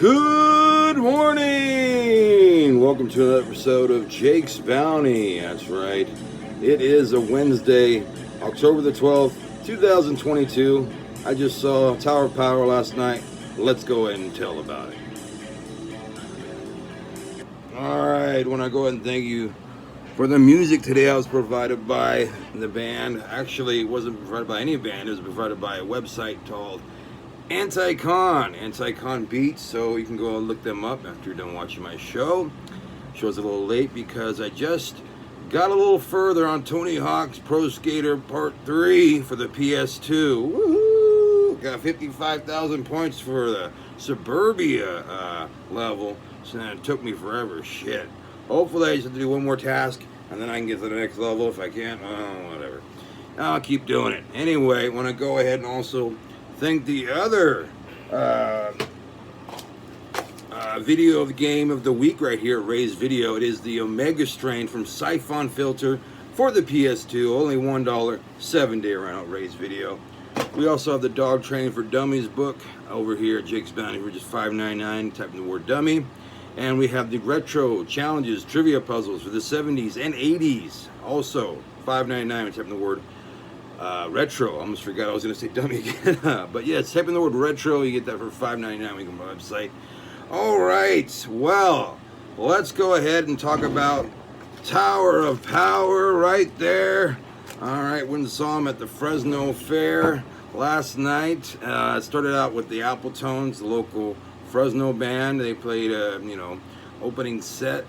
Good morning! Welcome to another episode of Jake's Bounty. That's right. It is a Wednesday, October the 12th, 2022. I just saw Tower of Power last night. Let's go ahead and tell about it. Alright, I want to go ahead and thank you for the music today. I was provided by the band. Actually, it wasn't provided by any band. It was provided by a website called Anti-Con Beats, so you can go and look them up after you're done watching my show. Show's a little late because I just got a little further on Tony Hawk's Pro Skater Part 3 for the PS2. Woohoo! Got 55,000 points for the Suburbia level, so then it took me forever. Shit. Hopefully I just have to do one more task, and then I can get to the next level. If I can't, whatever. I'll keep doing it. Anyway, I want to go ahead and also thank the other video of the game of the week right here at Ray's Video. It is the Omega Strain from Siphon Filter for the PS2. Only $1, 7-day around at Ray's Video. We also have the Dog Training for Dummies book over here at Jake's Bounty for just $5.99. Type in the word dummy. And we have the Retro Challenges Trivia Puzzles for the 70s and 80s. Also $5.99. Type in the word retro. I almost forgot I was going to say dummy again. But yeah, type in the word retro. You get that for $5.99 when you go to my website. All right. Well, let's go ahead and talk about Tower of Power right there. All right. Went and saw him at the Fresno Fair last night. It started out with the Appletones, the local Fresno band. They played opening set.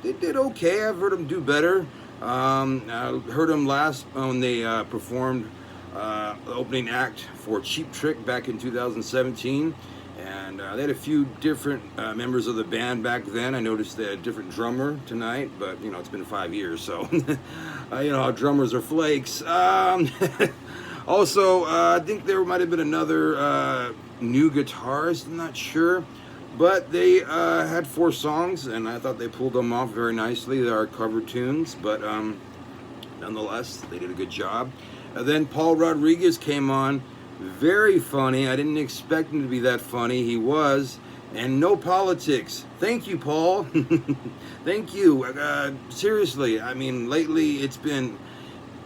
They did okay. I've heard them do better. I heard them last when they performed the opening act for Cheap Trick back in 2017, and they had a few different members of the band back then. I noticed they had a different drummer tonight, but it's been 5 years, so how drummers are flakes. Also, I think there might have been another new guitarist. I'm not sure. But they had 4 songs, and I thought they pulled them off very nicely. They are cover tunes, but nonetheless, they did a good job. And then Paul Rodriguez came on, very funny. I didn't expect him to be that funny. He was, and no politics. Thank you, Paul. Thank you. Seriously, I mean, lately it's been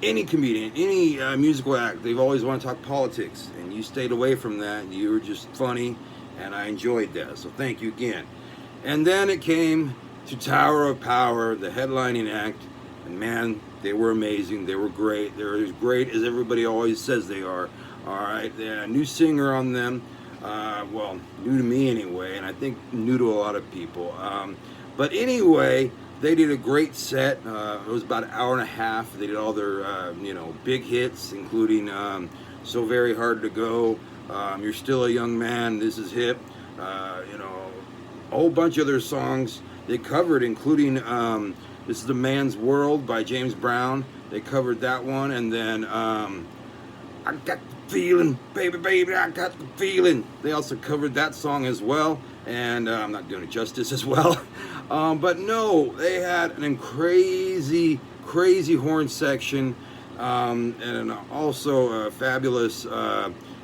any comedian, any musical act, they've always wanted to talk politics, and you stayed away from that. You were just funny. And I enjoyed that, so thank you again. And then it came to Tower of Power, the headlining act, and man, they were amazing. They were great. They were as great as everybody always says they are. All right, new singer on them. Well, new to me anyway, and I think new to a lot of people. But anyway, they did a great set. It was about an hour and a half. They did all their, big hits, including So Very Hard to Go. You're Still a Young Man, This Is Hip, a whole bunch of their songs they covered, including This Is a Man's World by James Brown. They covered that one, and then I Got the Feeling, Baby, Baby, I Got the Feeling. They also covered that song as well, and I'm not doing it justice as well. But no, they had an crazy horn section, and also a fabulous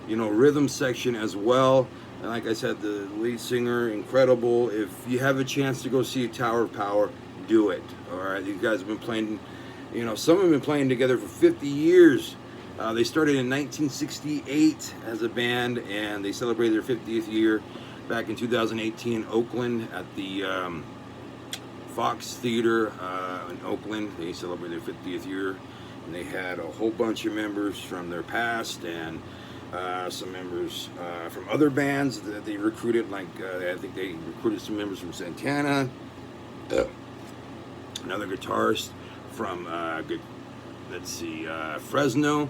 rhythm section as well. And like I said, the lead singer, incredible. If you have a chance to go see Tower of Power, do it. All right, these guys have been playing, some have been playing together for 50 years. They started in 1968 as a band, and they celebrated their 50th year back in 2018 in Oakland at the Fox Theater in Oakland. They celebrated their 50th year, and they had a whole bunch of members from their past and some members from other bands that they recruited, like I think they recruited some members from Santana, another guitarist from Fresno.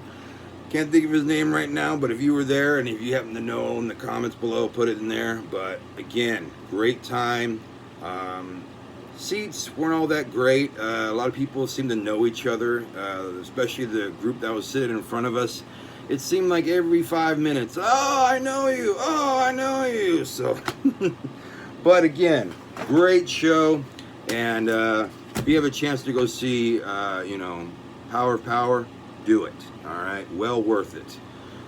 Can't think of his name right now, but if you were there and if you happen to know in the comments below, put it in there. But again, great time. Seats weren't all that great. A lot of people seemed to know each other, especially the group that was sitting in front of us. It seemed like every 5 minutes, oh, I know you, oh, I know you. So, but again, great show. And if you have a chance to go see, Power of Power, do it. All right, well worth it.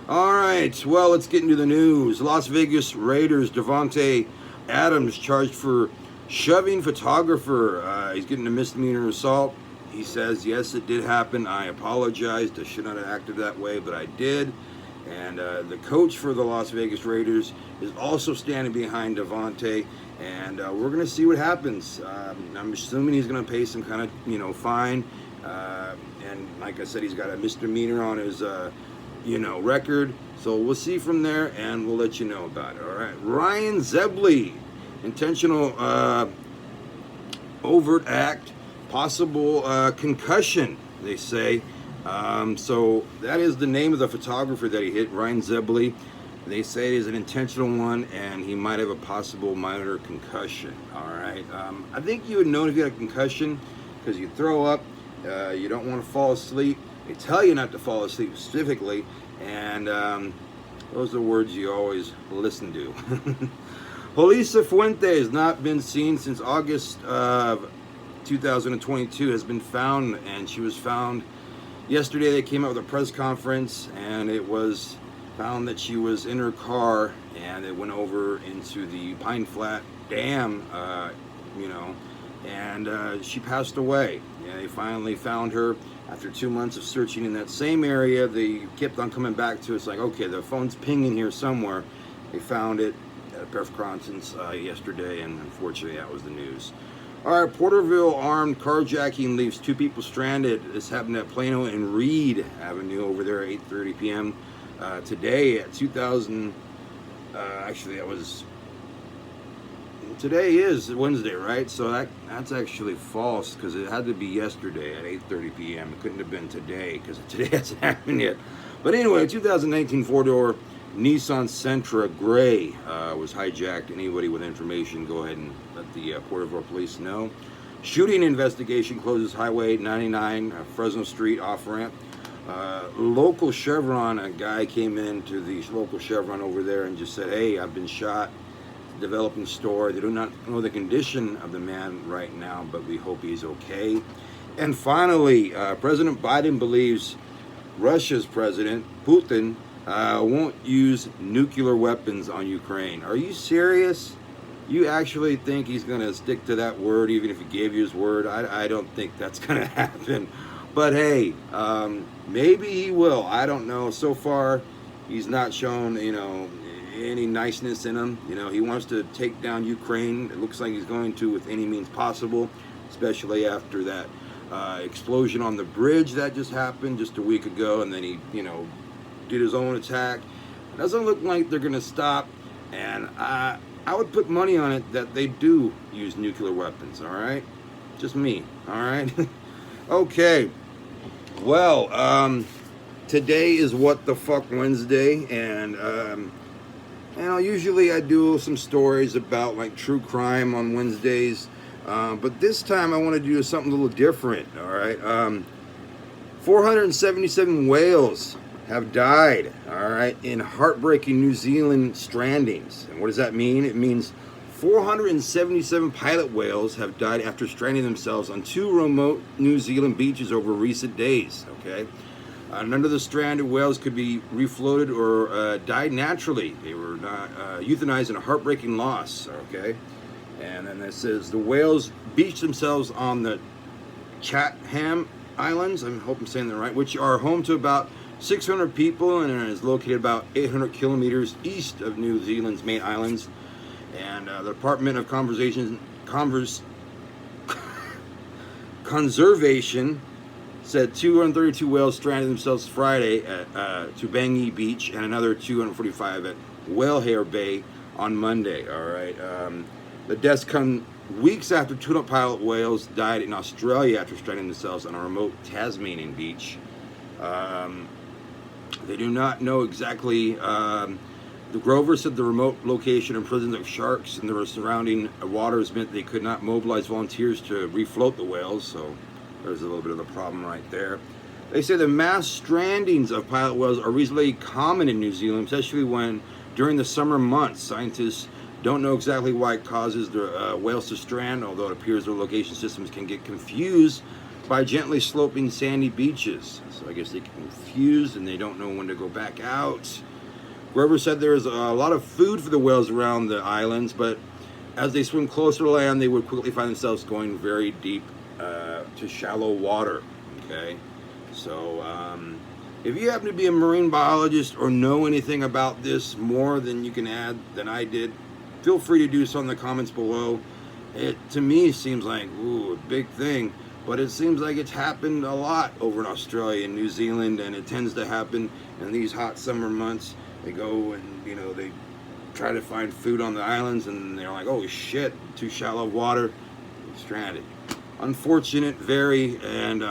All right, well, let's get into the news. Las Vegas Raiders Devontae Adams charged for shoving photographer. He's getting a misdemeanor assault. He says, yes, it did happen. I apologized. I should not have acted that way, but I did. And the coach for the Las Vegas Raiders is also standing behind Davante. And we're going to see what happens. I'm assuming he's going to pay some kind of, fine. And like I said, he's got a misdemeanor on his, record. So we'll see from there, and we'll let you know about it. All right. Ryan Zebley, intentional overt act, possible concussion, they say. So that is the name of the photographer that he hit, Ryan Zebley. They say it is an intentional one, and he might have a possible minor concussion. All right. I think you would know if you had a concussion because you throw up, you don't want to fall asleep. They tell you not to fall asleep specifically, and those are words you always listen to. Julissa Fuente has not been seen since August of 2022, has been found, and she was found yesterday. They came out with a press conference, and it was found that she was in her car, and it went over into the Pine Flat Dam, and she passed away. Yeah, they finally found her after 2 months of searching in that same area. They kept on coming back to us like, okay, the phone's pinging here somewhere. They found it at Perth Crontons yesterday, and unfortunately that was the news. All right, Porterville armed carjacking leaves 2 people stranded. This happened at Plano and Reed Avenue over there at 8:30 p.m. Today at 2000. Actually, that was. Today is Wednesday, right? So that's actually false because it had to be yesterday at 8:30 p.m. It couldn't have been today because today hasn't happened yet. But anyway, 2019 4-door Nissan Sentra Gray was hijacked. Anybody with information, go ahead and let the Porterville police know. Shooting investigation closes Highway 99, Fresno Street off-ramp. Local Chevron, a guy came into the local Chevron over there and just said, hey, I've been shot. Developing store. They do not know the condition of the man right now, but we hope he's okay. And finally, President Biden believes Russia's president, Putin, won't use nuclear weapons on Ukraine. Are you serious? You actually think he's going to stick to that word, even if he gave you his word? I don't think that's going to happen. But hey, maybe he will. I don't know. So far, he's not shown, any niceness in him. He wants to take down Ukraine. It looks like he's going to with any means possible, especially after that explosion on the bridge that just happened just a week ago, and then he, did his own attack. It doesn't look like they're going to stop, and I would put money on it that they do use nuclear weapons, all right? Just me, all right? Okay. Well, today is What the Fuck Wednesday, and usually I do some stories about like true crime on Wednesdays, but this time I want to do something a little different. All right, 477 whales have died. All right, in heartbreaking New Zealand strandings. And what does that mean? It means 477 pilot whales have died after stranding themselves on 2 remote New Zealand beaches over recent days. Okay. None of the stranded whales could be refloated or died naturally. They were not euthanized in a heartbreaking loss, okay? And then it says the whales beached themselves on the Chatham Islands, I hope I'm saying that right, which are home to about 600 people and is located about 800 kilometers east of New Zealand's main islands. And the Department of Conservation said 232 whales stranded themselves Friday at Tubangi Beach and another 245 at Whalehair Bay on Monday. All right. The deaths come weeks after 2 pilot whales died in Australia after stranding themselves on a remote Tasmanian beach. They do not know exactly. The Grover said the remote location and presence of sharks and the surrounding waters meant they could not mobilize volunteers to refloat the whales, so there's a little bit of a problem right there. They say the mass strandings of pilot whales are reasonably common in New Zealand, especially when during the summer months. Scientists don't know exactly why it causes the whales to strand, although it appears their location systems can get confused by gently sloping sandy beaches. So I guess they get confused and they don't know when to go back out. Grover said there is a lot of food for the whales around the islands, but As they swim closer to land, they would quickly find themselves going very deep to shallow water. Okay, so if you happen to be a marine biologist or know anything about this more than you can add than I did, feel free to do so in the comments below. It to me seems like a big thing, but it seems like it's happened a lot over in Australia and New Zealand, and it tends to happen in these hot summer months. They go and they try to find food on the islands, and they're like, oh shit, too shallow water, stranded. Unfortunate, very, and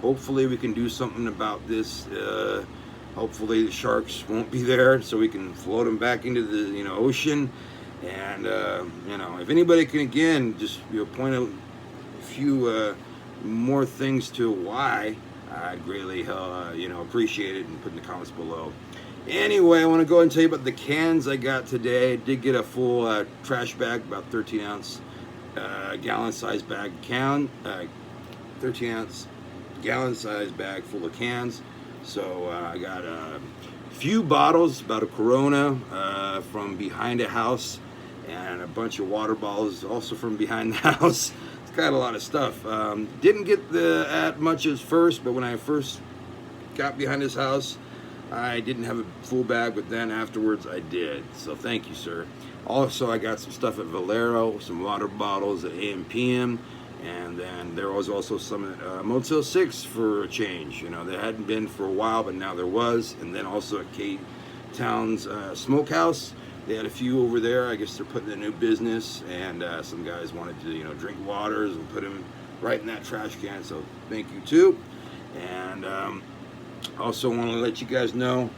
hopefully we can do something about this. Hopefully the sharks won't be there, so we can float them back into the ocean. And if anybody can again just point out a few more things to why, I'd greatly appreciate it, and put in the comments below. Anyway, I want to go ahead and tell you about the cans I got today. I did get a full trash bag, about 13-ounce gallon size bag 13-ounce gallon size bag full of cans. So I got a few bottles, about a Corona from behind a house, and a bunch of water bottles also from behind the house. It's got a lot of stuff. Didn't get at much as first, but when I first got behind this house, I didn't have a full bag, but then afterwards I did. So thank you, sir. Also, I got some stuff at Valero, some water bottles at AM/PM, and then there was also some at Motel 6 for a change. There hadn't been for a while, but now there was. And then also at K-Town's Smokehouse, they had a few over there. I guess they're putting a new business, and some guys wanted to, drink waters and put them right in that trash can. So thank you too. And also want to let you guys know,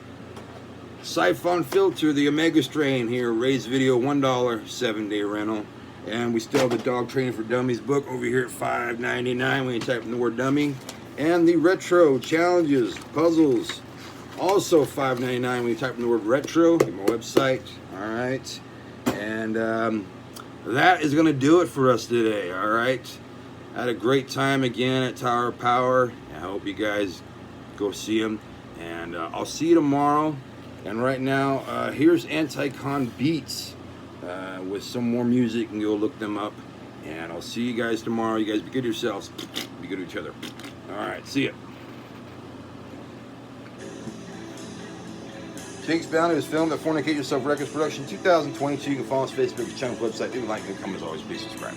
Siphon Filter, the Omega strain here, Ray's Video, $1 7-day rental. And we still have the Dog Training for Dummies book over here at $5.99 when you type in the word dummy. And the Retro Challenges, Puzzles, also $5.99 when you type in the word retro. Get my website. All right. And that is going to do it for us today. All right. I had a great time again at Tower of Power. I hope you guys go see them. And I'll see you tomorrow. And right now, here's Anti-Con Beats with some more music, and go look them up. And I'll see you guys tomorrow. You guys be good to yourselves. Be good to each other. All right, see ya. Jake's Bounty was filmed at Fornicate Yourself Records Production 2022. You can follow us on Facebook, channel, website. Leave a like, and comment as always. Please subscribe.